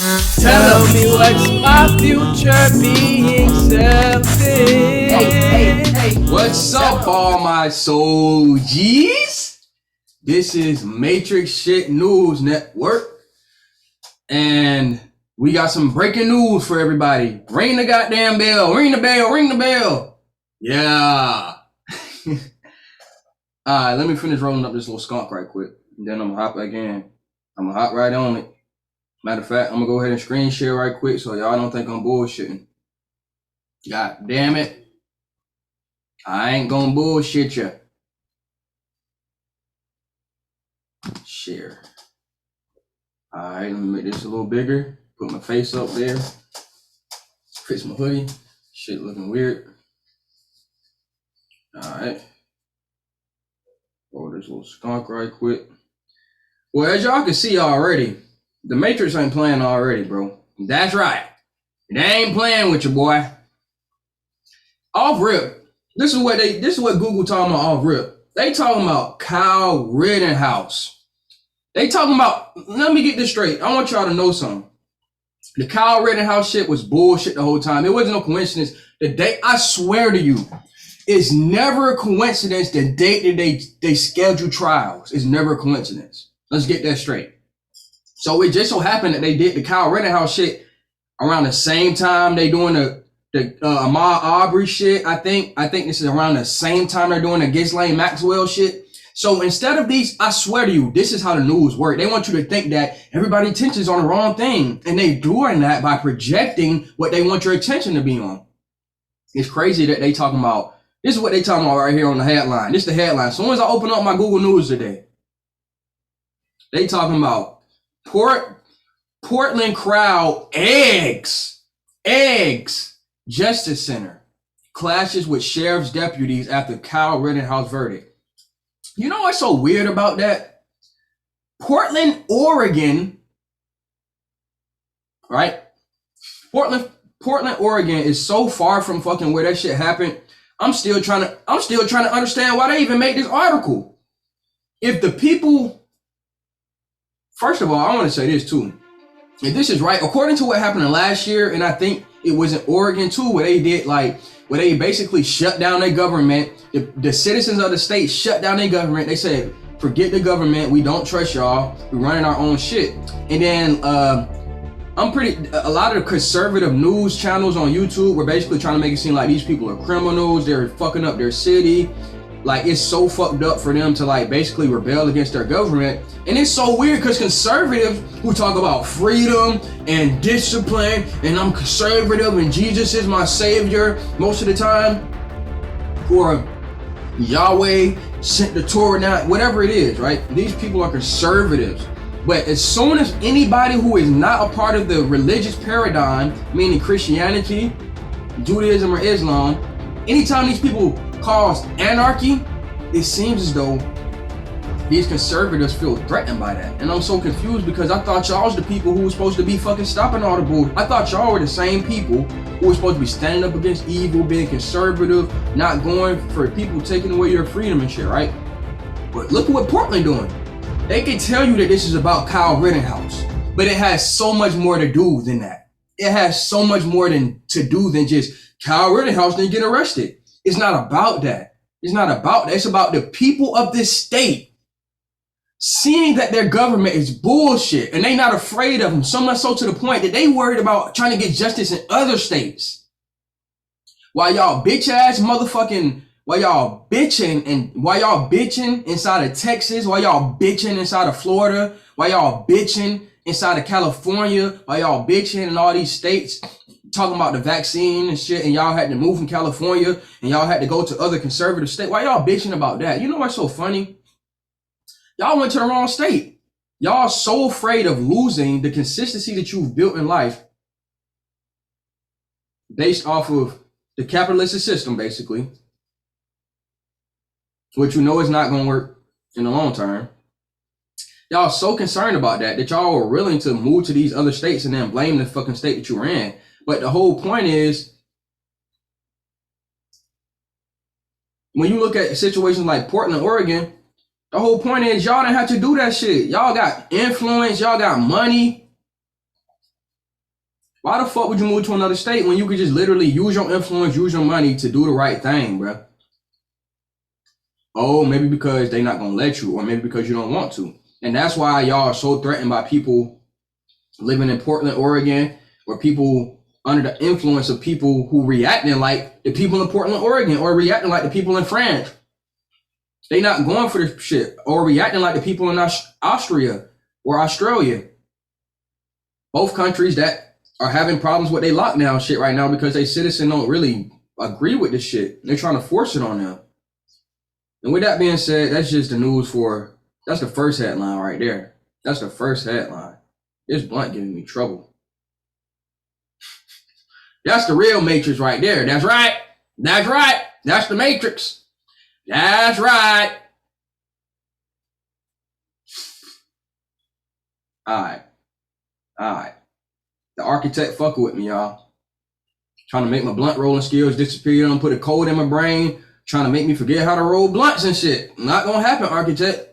Tell me what's my future being selfish. Hey, what's up, all my soul G's? This is Matrix Shit News Network, and we got some breaking news for everybody. Ring the goddamn bell, ring the bell, ring the bell. Yeah. Alright, let me finish rolling up this little skunk right quick, and then I'm gonna hop back in. I'm gonna hop right on it. Matter of fact, I'm gonna go ahead and screen share right quick so y'all don't think I'm bullshitting. God damn it. I ain't gonna bullshit you. Share. Alright, let me make this a little bigger. Put my face up there. Fix my hoodie. Shit looking weird. Alright. Roll this little skunk right quick. Well, as y'all can see already, the Matrix ain't playing already, bro. That's right. They ain't playing with you, boy. Off rip. This is what Google talking about off rip. They talking about Kyle Rittenhouse. They talking about, let me get this straight. I want y'all to know something. The Kyle Rittenhouse shit was bullshit the whole time. It wasn't no coincidence. The date, I swear to you, it's never a coincidence the date that they schedule trials. It's never a coincidence. Let's get that straight. So it just so happened that they did the Kyle Rittenhouse shit around the same time they doing the Ahmaud Arbery shit. I think this is around the same time they're doing the Ghislaine Maxwell shit. So instead of these, I swear to you, this is how the news work. They want you to think that everybody's attention is on the wrong thing, and they doing that by projecting what they want your attention to be on. It's crazy that they talking about. This is what they talking about right here on the headline. This is the headline. As soon as I open up my Google News today, they talking about Portland crowd eggs. Justice Center clashes with sheriff's deputies after Kyle Rittenhouse verdict. You know what's so weird about that? Portland, Oregon, right? Portland, Oregon is so far from fucking where that shit happened. I'm still trying to understand why they even made this article. If the people, first of all, I want to say this too. If this is right, according to what happened last year, and I think it was in Oregon too, where they basically shut down their government. The citizens of the state shut down their government. They said, forget the government. We don't trust y'all. We're running our own shit. And then a lot of the conservative news channels on YouTube were basically trying to make it seem like these people are criminals. They're fucking up their city. Like, it's so fucked up for them to like basically rebel against their government. And it's so weird because conservatives who talk about freedom and discipline, and I'm conservative and Jesus is my savior most of the time, or Yahweh sent the Torah down, whatever it is, right? These people are conservatives. But as soon as anybody who is not a part of the religious paradigm, meaning Christianity, Judaism, or Islam, anytime these people cause anarchy, it seems as though these conservatives feel threatened by that. And I'm so confused because I thought y'all was the people who were supposed to be fucking stopping all the bull. I thought y'all were the same people who were supposed to be standing up against evil, being conservative, not going for people taking away your freedom and shit, right? But look at what Portland doing. They can tell you that this is about Kyle Rittenhouse, but it has so much more to do than that. It has so much more to do than just Kyle Rittenhouse didn't get arrested. It's not about that. It's not about that. It's about the people of this state seeing that their government is bullshit and they not afraid of them. So much so to the point that they worried about trying to get justice in other states. While y'all bitch ass motherfucking, while y'all bitching inside of Texas, while y'all bitching inside of Florida, while y'all bitching inside of California, while y'all bitching in all these states, talking about the vaccine and shit, and y'all had to move from California and y'all had to go to other conservative states. Why y'all bitching about that? You know what's so funny? Y'all went to the wrong state. Y'all so afraid of losing the consistency that you've built in life based off of the capitalist system, basically, which you know is not going to work in the long term. Y'all so concerned about that y'all were willing to move to these other states and then blame the fucking state that you were in. But the whole point is, when you look at situations like Portland, Oregon, the whole point is y'all didn't have to do that shit. Y'all got influence, y'all got money. Why the fuck would you move to another state when you could just literally use your influence, use your money to do the right thing, bro? Oh, maybe because they not gonna let you, or maybe because you don't want to. And that's why y'all are so threatened by people living in Portland, Oregon, or people under the influence of people who reacting like the people in Portland, Oregon, or reacting like the people in France. They not going for this shit, or reacting like the people in Austria or Australia. Both countries that are having problems with their lockdown shit right now because they citizens don't really agree with this shit. They're trying to force it on them. And with that being said, that's just the news for, that's the first headline right there. That's the first headline. This blunt giving me trouble. That's the real Matrix right there. That's right. That's right. That's the Matrix. That's right. All right. The architect fucking with me, y'all. Trying to make my blunt rolling skills disappear. Don't put a code in my brain. Trying to make me forget how to roll blunts and shit. Not gonna happen, architect.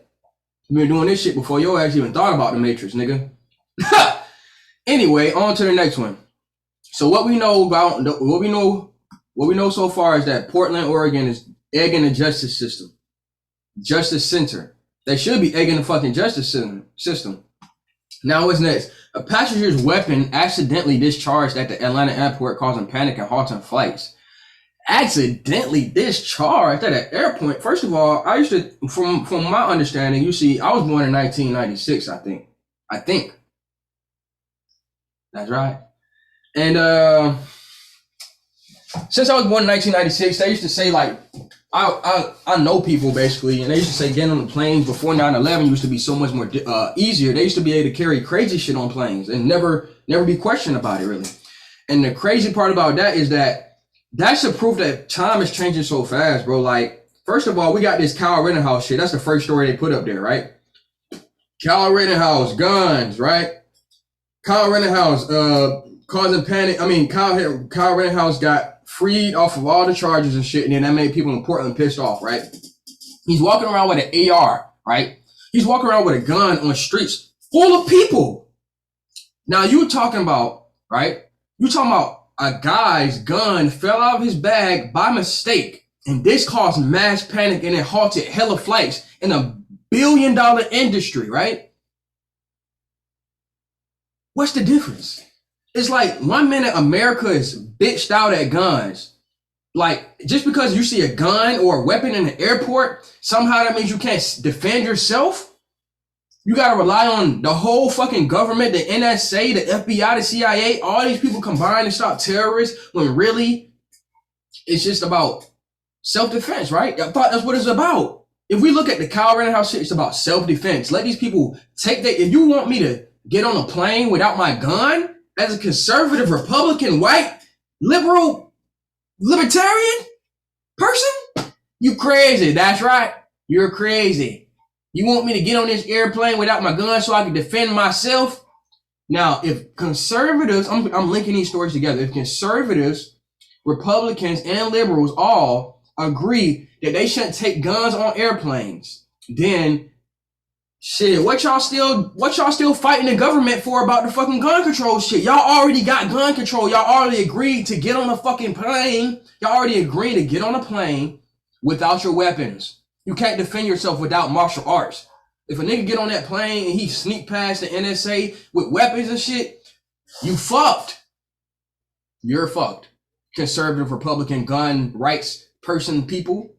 You've been doing this shit before your ass even thought about the Matrix, nigga. Anyway, on to the next one. So what we know so far is that Portland, Oregon is egging the justice center. They should be egging the fucking justice system. Now what's next? A passenger's weapon accidentally discharged at the Atlanta airport, causing panic and halting flights. Accidentally discharged at an airport. First of all, I used to, from my understanding, you see, I was born in 1996, I think. That's right. And since I was born in 1996, they used to say, like, I know people basically, and they used to say getting on the planes before 9/11 used to be so much more easier. They used to be able to carry crazy shit on planes and never be questioned about it, really. And the crazy part about that is that's the proof that time is changing so fast, bro. Like, first of all, we got this Kyle Rittenhouse shit. That's the first story they put up there, right? Kyle Rittenhouse, guns, right? Kyle Rittenhouse, causing panic. I mean, Kyle Rittenhouse got freed off of all the charges and shit, and then that made people in Portland pissed off, right? He's walking around with an AR, right? He's walking around with a gun on streets full of people. Now you talking about, right? You talking about a guy's gun fell out of his bag by mistake, and this caused mass panic and it halted hella flights in a billion-dollar industry, right? What's the difference? It's like 1 minute America is bitched out at guns. Like, just because you see a gun or a weapon in the airport, somehow that means you can't defend yourself? You gotta rely on the whole fucking government, the NSA, the FBI, the CIA, all these people combined to stop terrorists, when really it's just about self-defense, right? I thought that's what it's about. If we look at the Kyle Rittenhouse shit, it's about self-defense. Let these people take that. If you want me to get on a plane without my gun, as a conservative, Republican, white, liberal, libertarian person, you crazy. That's right. You're crazy. You want me to get on this airplane without my gun so I can defend myself? Now, if conservatives, I'm linking these stories together. If conservatives, Republicans, and liberals all agree that they shouldn't take guns on airplanes, then shit, what y'all still fighting the government for about the fucking gun control shit? Y'all already got gun control. Y'all already agreed to get on a fucking plane. Y'all already agreed to get on a plane without your weapons. You can't defend yourself without martial arts. If a nigga get on that plane and he sneak past the NSA with weapons and shit, you fucked. You're fucked. Conservative, Republican, gun rights person people.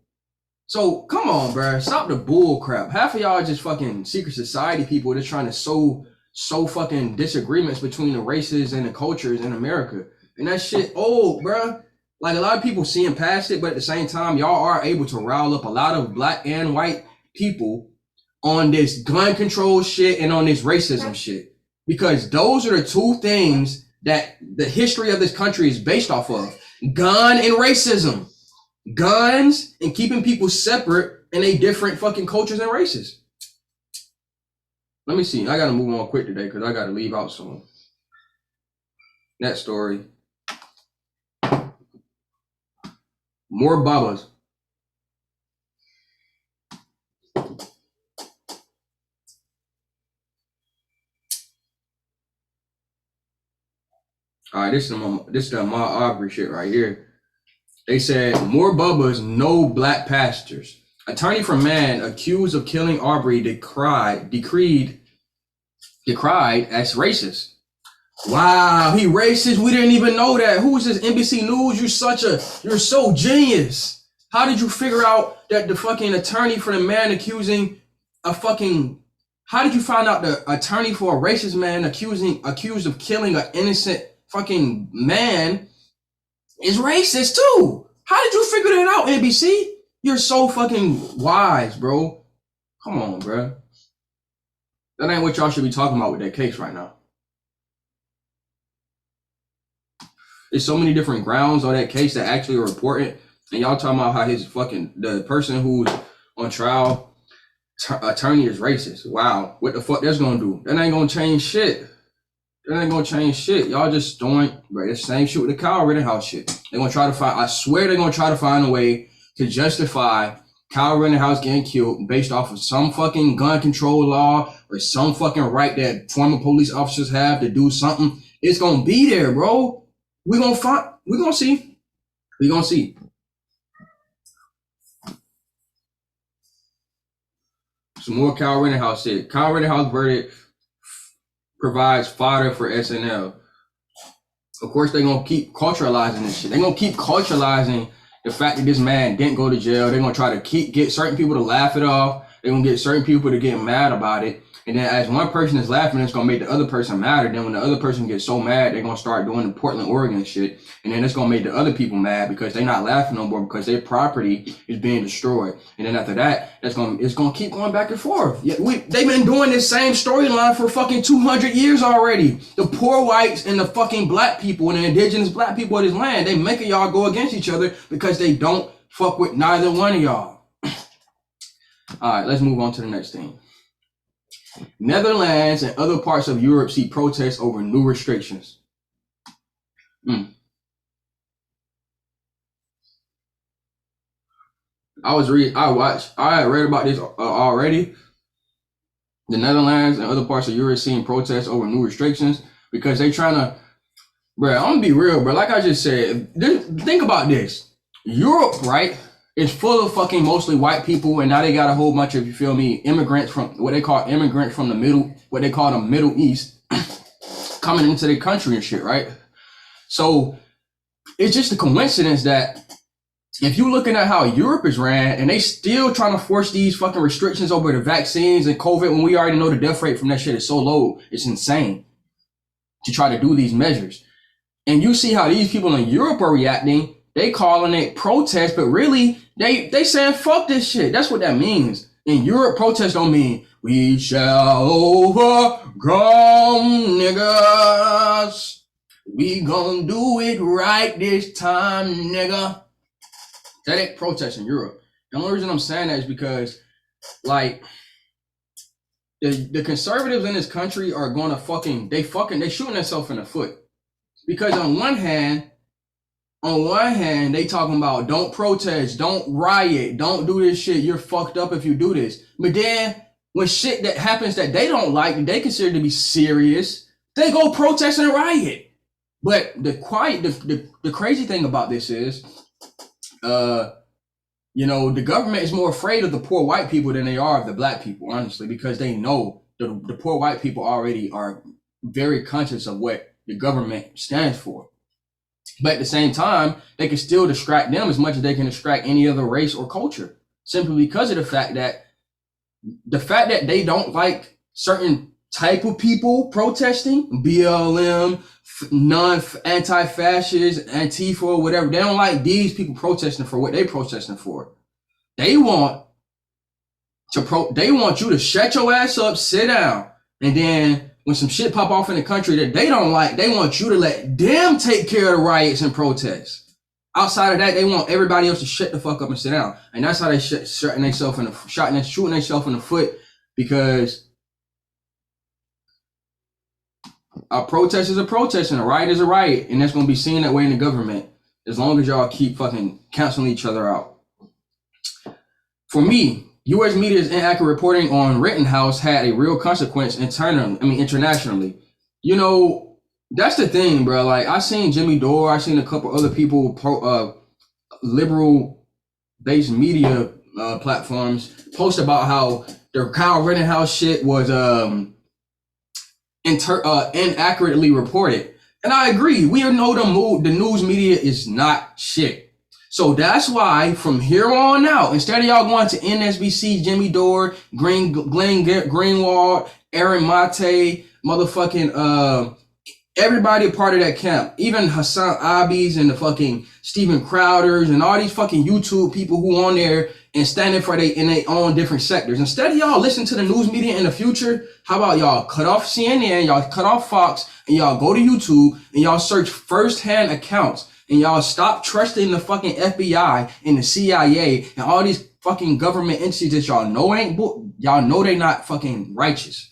So come on, bro. Stop the bull crap. Half of y'all are just fucking secret society people that's trying to sow fucking disagreements between the races and the cultures in America. And that shit old, bro. Like, a lot of people seeing past it, but at the same time, y'all are able to rile up a lot of black and white people on this gun control shit and on this racism shit. Because those are the two things that the history of this country is based off of. Gun and racism. Guns and keeping people separate in a different fucking cultures and races. Let me see. I gotta move on quick today because I gotta leave out soon. Next story. More Babas. All right, this is the Ahmaud Arbery shit right here. They said more Bubbas, no black pastors. Attorney for man accused of killing Arbery decried as racist. Wow, he racist. We didn't even know that. Who is this? NBC News? You're so genius. How did you figure out that the fucking attorney for the man accusing a fucking? How did you find out the attorney for a racist man accused of killing an innocent fucking man is racist too? How did you figure that out, NBC? You're so fucking wise, bro. Come on, bro. That ain't what y'all should be talking about with that case right now. There's so many different grounds on that case that actually are important, and y'all talking about how the person who's on trial attorney is racist. Wow, what the fuck that's gonna do? That ain't gonna change shit. Y'all just throwing the same shit with the Kyle Rittenhouse shit. They're gonna try to find. I swear they're gonna try to find a way to justify Kyle Rittenhouse getting killed based off of some fucking gun control law or some fucking right that former police officers have to do something. It's gonna be there, bro. We're gonna see. Some more Kyle Rittenhouse shit. Kyle Rittenhouse verdict provides fodder for SNL. Of course, they're gonna keep culturalizing this shit. They're gonna keep culturalizing the fact that this man didn't go to jail. They're gonna try to get certain people to laugh it off. They're gonna get certain people to get mad about it. And then as one person is laughing, it's gonna make the other person mad. And then when the other person gets so mad, they're gonna start doing the Portland, Oregon shit. And then it's gonna make the other people mad because they're not laughing no more because their property is being destroyed. And then after that, it's gonna keep going back and forth. They've been doing this same storyline for fucking 200 years already. The poor whites and the fucking black people and the indigenous black people of this land, they making y'all go against each other because they don't fuck with neither one of y'all. All right, let's move on to the next thing. Netherlands and other parts of Europe see protests over new restrictions. I had read about this already. The Netherlands and other parts of Europe seeing protests over new restrictions because they trying to, bro, I'm gonna be real, bro. Like I just said, think about this. Europe, right, is full of fucking mostly white people, and now they got a whole bunch of, you feel me, immigrants from what they call the Middle East coming into the country and shit, right? So it's just a coincidence that if you're looking at how Europe is ran and they still trying to force these fucking restrictions over the vaccines and COVID when we already know the death rate from that shit is so low, it's insane to try to do these measures. And you see how these people in Europe are reacting. They calling it protest, but really they saying fuck this shit. That's what that means. In Europe, protest don't mean we shall overcome, niggas. We gonna do it right this time, nigga. That ain't protest in Europe. The only reason I'm saying that is because, like, the conservatives in this country are gonna they shooting themselves in the foot. Because on one hand, they talking about don't protest, don't riot, don't do this shit. You're fucked up if you do this. But then when shit that happens that they don't like, that they consider to be serious, they go protest and riot. But the crazy thing about this is, the government is more afraid of the poor white people than they are of the black people, honestly, because they know the poor white people already are very conscious of what the government stands for. But at the same time, they can still distract them as much as they can distract any other race or culture, simply because of the fact that they don't like certain type of people protesting, BLM, anti-fascist, Antifa, whatever. They don't like these people protesting for what they protesting for. They want you to shut your ass up, sit down, and then when some shit pop off in the country that they don't like, they want you to let them take care of the riots and protests. Outside of that, they want everybody else to shut the fuck up and sit down. And that's how they shooting themselves in the foot, because a protest is a protest and a riot is a riot, and that's going to be seen that way in the government as long as y'all keep fucking canceling each other out. For me, U.S. media's inaccurate reporting on Rittenhouse had a real consequence internationally. That's the thing, bro. Like I seen Jimmy Dore, I seen a couple other people, liberal based media platforms post about how the Kyle Rittenhouse shit was inaccurately reported. And I agree. We know the news media is not shit. So that's why from here on out, instead of y'all going to NSBC, Jimmy Dore, Glenn Greenwald, Aaron Mate, motherfucking everybody a part of that camp, even Hassan Abis and the fucking Steven Crowders and all these fucking YouTube people who on there and standing for in their own different sectors. Instead of y'all listen to the news media in the future, how about y'all cut off CNN, y'all cut off Fox, and y'all go to YouTube and y'all search firsthand accounts and y'all stop trusting the fucking FBI and the CIA and all these fucking government entities that y'all know they not fucking righteous.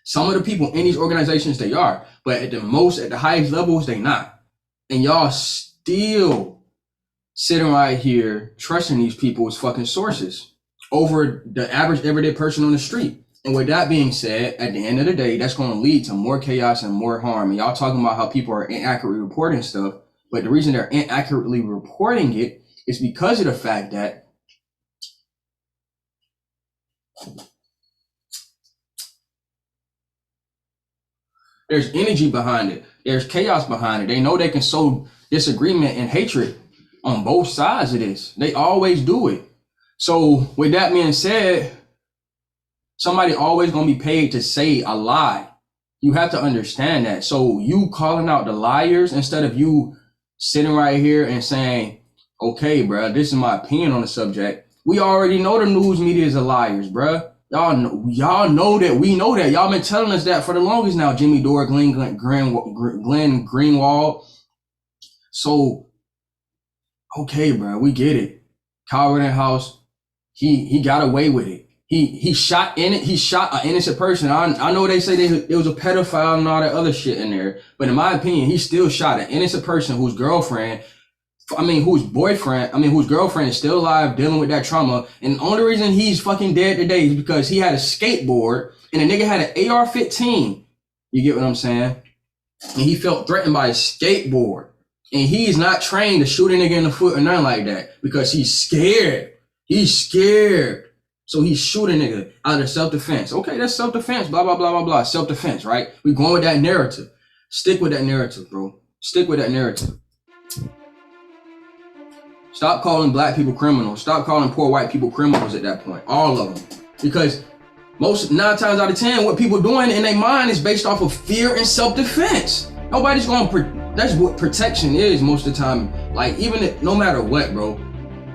Some of the people in these organizations, they are, but at the highest levels, they not. And y'all still sitting right here trusting these people as fucking sources over the average everyday person on the street. And with that being said, at the end of the day, that's going to lead to more chaos and more harm. And y'all talking about how people are inaccurately reporting stuff, but the reason they're inaccurately reporting it is because of the fact that there's energy behind it. There's chaos behind it. They know they can sow disagreement and hatred on both sides of this. They always do it. So with that being said, somebody always going to be paid to say a lie. You have to understand that. So you calling out the liars instead of you sitting right here and saying, okay, bro, this is my opinion on the subject. We already know the news media is the liars, bro. Y'all know that. We know that. Y'all been telling us that for the longest now. Jimmy Dore, Glenn Greenwald. So, okay, bro, we get it. Kyle Rittenhouse, he got away with it. He shot an innocent person. I know they say there was a pedophile and all that other shit in there, but in my opinion, he still shot an innocent person whose girlfriend is still alive dealing with that trauma. And the only reason he's fucking dead today is because he had a skateboard and the nigga had an AR-15. You get what I'm saying? And he felt threatened by a skateboard. And he's not trained to shoot a nigga in the foot or nothing like that because he's scared. He's scared. So he's shooting nigga out of self-defense. Okay, that's self-defense, blah, blah, blah, blah, blah. Self-defense, right? We going with that narrative. Stick with that narrative, bro. Stick with that narrative. Stop calling black people criminals. Stop calling poor white people criminals at that point. All of them. Because 9 times out of 10, what people doing in their mind is based off of fear and self-defense. Nobody's that's what protection is most of the time. Like, no matter what, bro.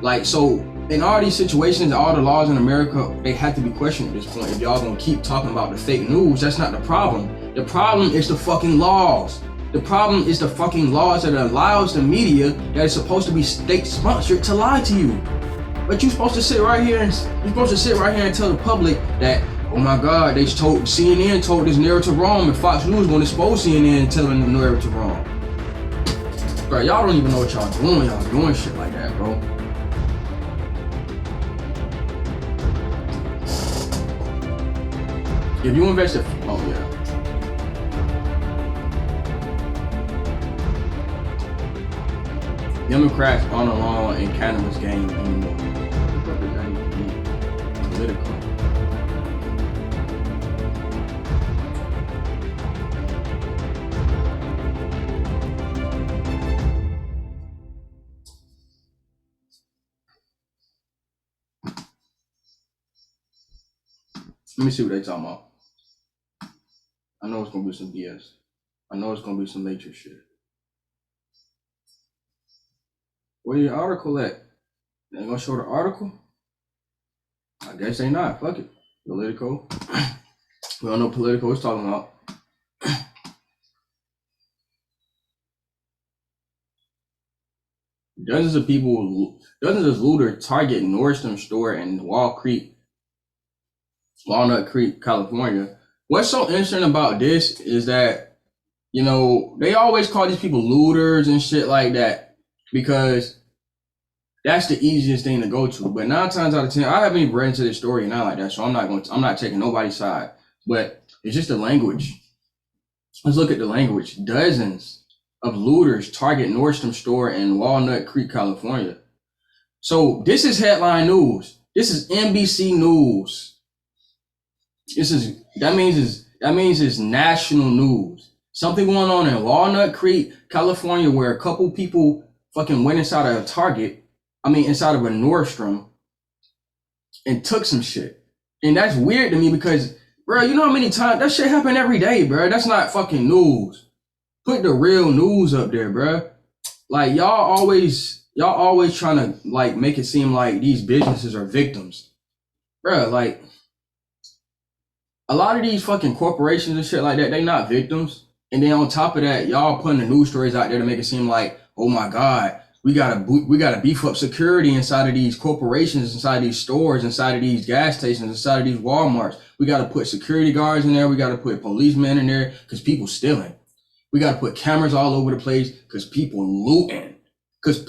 Like, so in all these situations, all the laws in America, they have to be questioned at this point. If y'all gonna keep talking about the fake news, that's not the problem. The problem is the fucking laws. The problem is the fucking laws that allows the media that is supposed to be state sponsored to lie to you. But you're supposed to sit right here and tell the public that, oh my God, CNN told this narrative wrong, and Fox News gonna expose CNN and telling the narrative wrong. Bro, y'all don't even know what y'all doing. Y'all doing shit like that, bro. If you invested, oh yeah. Democrats aren't alone in cannabis game anymore. But does that even mean? Political. Let me see what they talking about. I know it's gonna be some BS. I know it's gonna be some nature shit. Where your article at? They gonna show the article? I guess they not. Fuck it. Politico. We don't know what Politico is talking about. Dozens of looters target Nordstrom store in Walnut Creek, California. What's so interesting about this is that, they always call these people looters and shit like that because that's the easiest thing to go to. But 9 times out of 10, I haven't even read into this story and not like that, so I'm not taking nobody's side. But it's just the language. Let's look at the language. Dozens of looters target Nordstrom store in Walnut Creek, California. So this is headline news. This is NBC News. That means it's national news. Something going on in Walnut Creek, California, where a couple people fucking went inside of a Target. Inside of a Nordstrom, and took some shit. And that's weird to me because, bro, you know how many times that shit happen every day, bro. That's not fucking news. Put the real news up there, bro. Like y'all always trying to like make it seem like these businesses are victims, bro. Like a lot of these fucking corporations and shit like that, they not victims. And then on top of that, y'all putting the news stories out there to make it seem like, oh my God, we gotta beef up security inside of these corporations, inside of these stores, inside of these gas stations, inside of these Walmarts. We gotta put security guards in there. We gotta put policemen in there because people stealing. We gotta put cameras all over the place because people looting. Because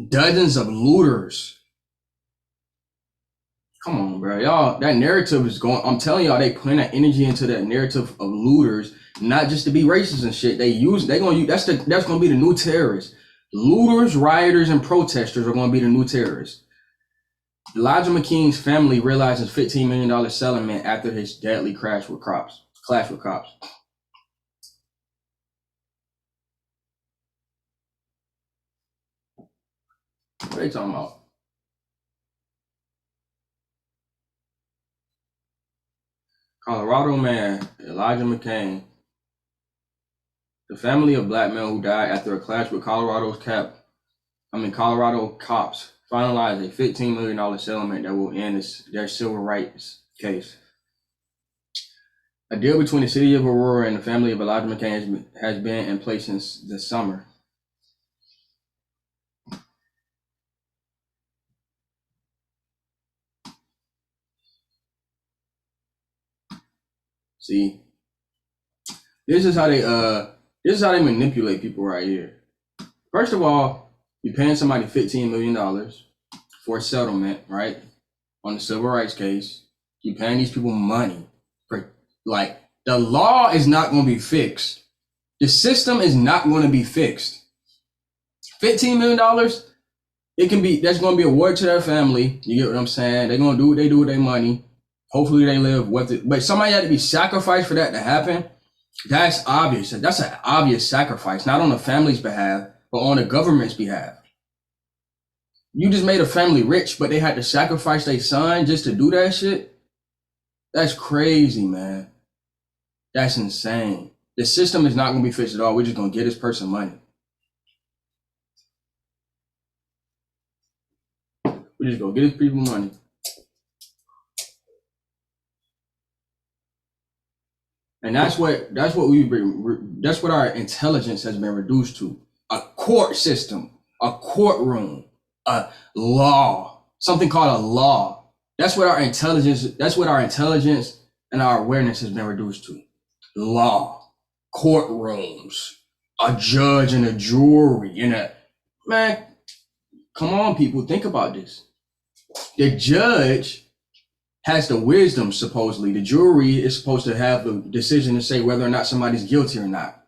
dozens of looters. Come on, bro. Y'all, that narrative is going, I'm telling y'all, they putting that energy into that narrative of looters, not just to be racist and shit. That's gonna be the new terrorists. Looters, rioters, and protesters are gonna be the new terrorists. Elijah McKean's family realizes $15 million settlement after his deadly clash with cops. What are they talking about? Colorado man, Elijah McCain. The family of black men who died after a clash with Colorado cops finalized a $15 million settlement that will end their civil rights case. A deal between the city of Aurora and the family of Elijah McCain has been in place since the summer. See, this is how they manipulate people right here. First of all, you're paying somebody $15 million for a settlement, right? On the civil rights case. You're paying these people money for, like, the law is not going to be fixed. The system is not going to be fixed. $15 million, that's going to be awarded to their family. You get what I'm saying? They're going to do what they do with their money. Hopefully they live with it. But somebody had to be sacrificed for that to happen. That's obvious. That's an obvious sacrifice, not on the family's behalf, but on the government's behalf. You just made a family rich, but they had to sacrifice their son just to do that shit? That's crazy, man. That's insane. The system is not going to be fixed at all. We're just going to get this person money. We're just going to get these people money. And that's what our intelligence has been reduced to. A court system, a courtroom, a law, something called a law. That's what our intelligence and our awareness has been reduced to. Law, courtrooms, a judge and a jury, man, come on, people, think about this. The judge has the wisdom, supposedly. The jury is supposed to have the decision to say whether or not somebody's guilty or not.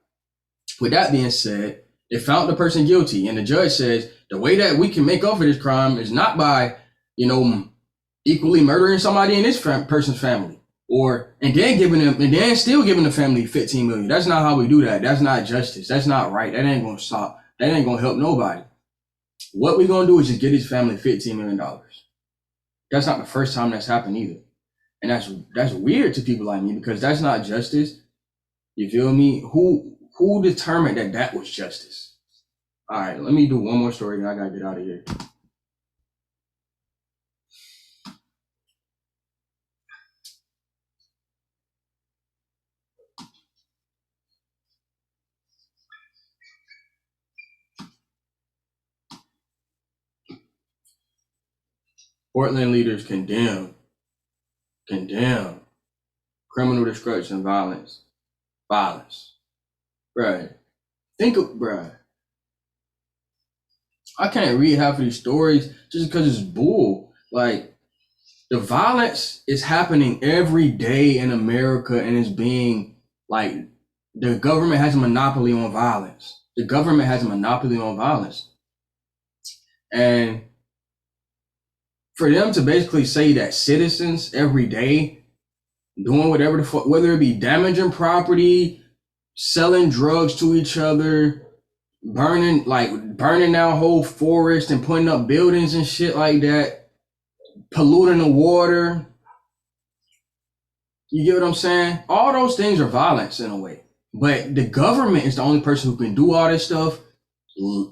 With that being said, they found the person guilty, and the judge says the way that we can make up for this crime is not by, equally murdering somebody in this person's family, and then still giving the family $15 million. That's not how we do that. That's not justice. That's not right. That ain't gonna stop. That ain't gonna help nobody. What we're gonna do is just get his family $15 million. That's not the first time that's happened either. And that's weird to people like me because that's not justice. You feel me? Who determined that was justice? All right, let me do one more story and I gotta get out of here. Portland leaders condemn criminal destruction, violence. Bruh, I can't read half of these stories just because it's bull. Like, the violence is happening every day in America and it's being, like, The government has a monopoly on violence. The government has a monopoly on violence. And for them to basically say that citizens every day doing whatever the fuck, whether it be damaging property, selling drugs to each other, burning down whole forests and putting up buildings and shit like that, polluting the water. You get what I'm saying? All those things are violence in a way. But the government is the only person who can do all this stuff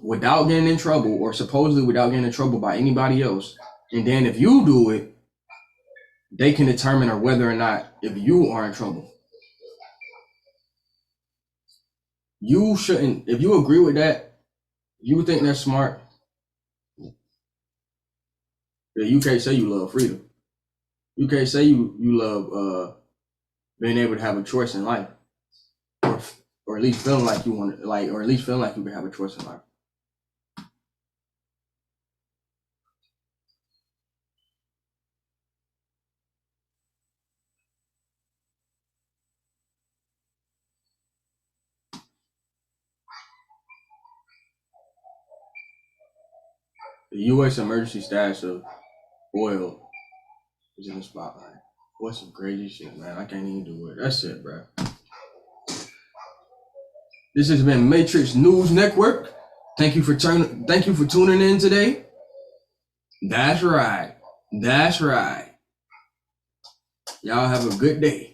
without getting in trouble, or supposedly without getting in trouble by anybody else. And then if you do it, they can determine whether or not if you are in trouble. You shouldn't, if you agree with that, you think that's smart. Yeah, you can't say you love freedom. You can't say you love being able to have a choice in life. Or at least feeling like you want to, or at least feeling like you can have a choice in life. The U.S. emergency status of oil is in the spotlight. What's some crazy shit, man? I can't even do it. That's it, bro. This has been Matrix News Network. Thank you for tuning in today. That's right. Y'all have a good day.